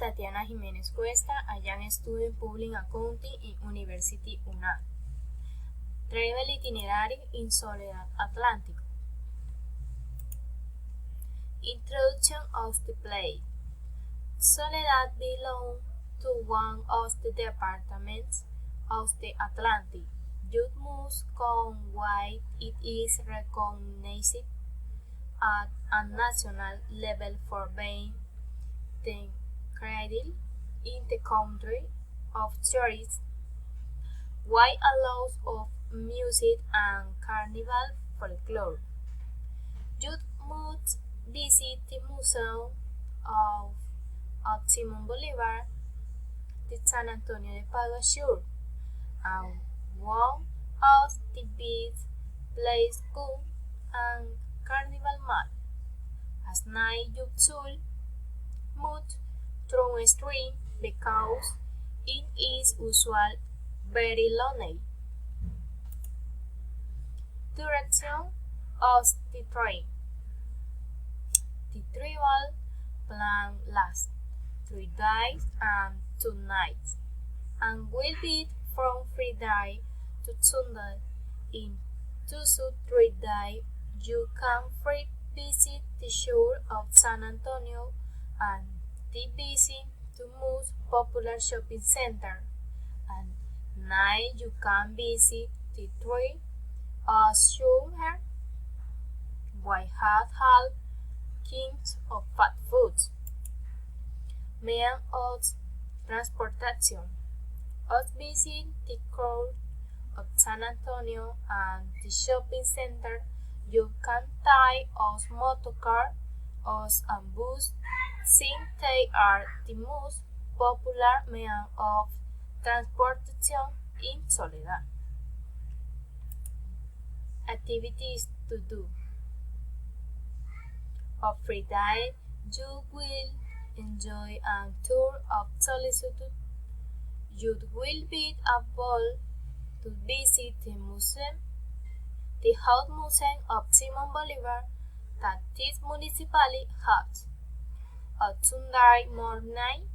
Tatiana Jiménez Cuesta. I am studying Public Accounting in University UNAM. Travel itinerary in Soledad Atlántico. Introduction of the place. Soledad belongs to one of the departments of the Atlantic. You must know why it is recognized at a national level for being the cradle in the country of tourists, why a lot of music and carnival folklore. You must visit the Museum of Simon Bolivar, the San Antonio de Padua Shore, and one of the best place good and carnival mall. At night you should move through a street because it is usually very lonely. Direction of the train. The travel plan lasts 3 days and 2 nights and will be from Friday to Sunday. In 2 to 3 days, you can free visit the shore of San Antonio and the visit the most popular shopping center. And night you can visit the three shore White Hat Hall, Kings of Fast Foods. Means of transportation. Us visit the core of San Antonio and the shopping center. You can take a motorcar or a bus, since they are the most popular means of transportation in Soledad. Activities to do. On Friday, you will enjoy a tour of solitude. You will be able to visit the museum, the House Museum of Simon Bolivar that this municipality has. On Sunday morning,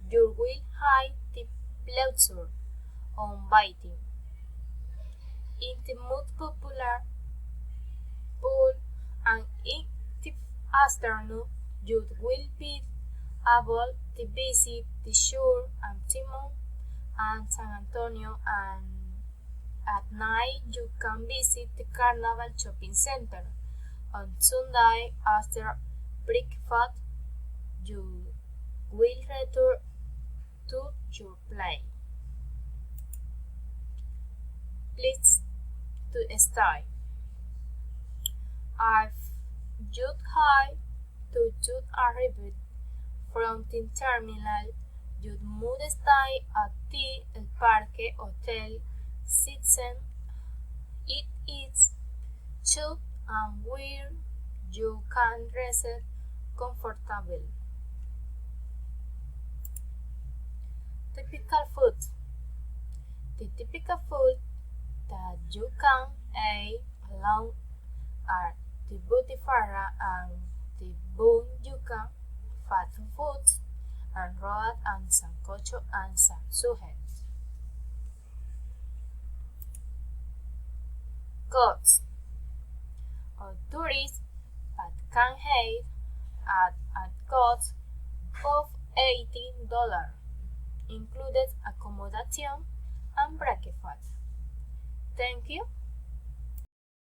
you will have the pleasure of bathing in the most popular pool, and in the afternoon, you will be able to visit the shore of Simon and San Antonio, and at night you can visit the Carnival Shopping Center. On Sunday, after breakfast, you will return to your place. Please to start. If you have to arrive from the terminal, you must stay at the El Parque Hotel Citizen. It is cheap and where you can rest comfortably. Typical food. The typical food that you can eat along are the butifarra and the bun yuca, fast foods, and road and sancocho and sansujes. Costs. A tourist that can eat at a cost of $18, included accommodation and breakfast. Thank you.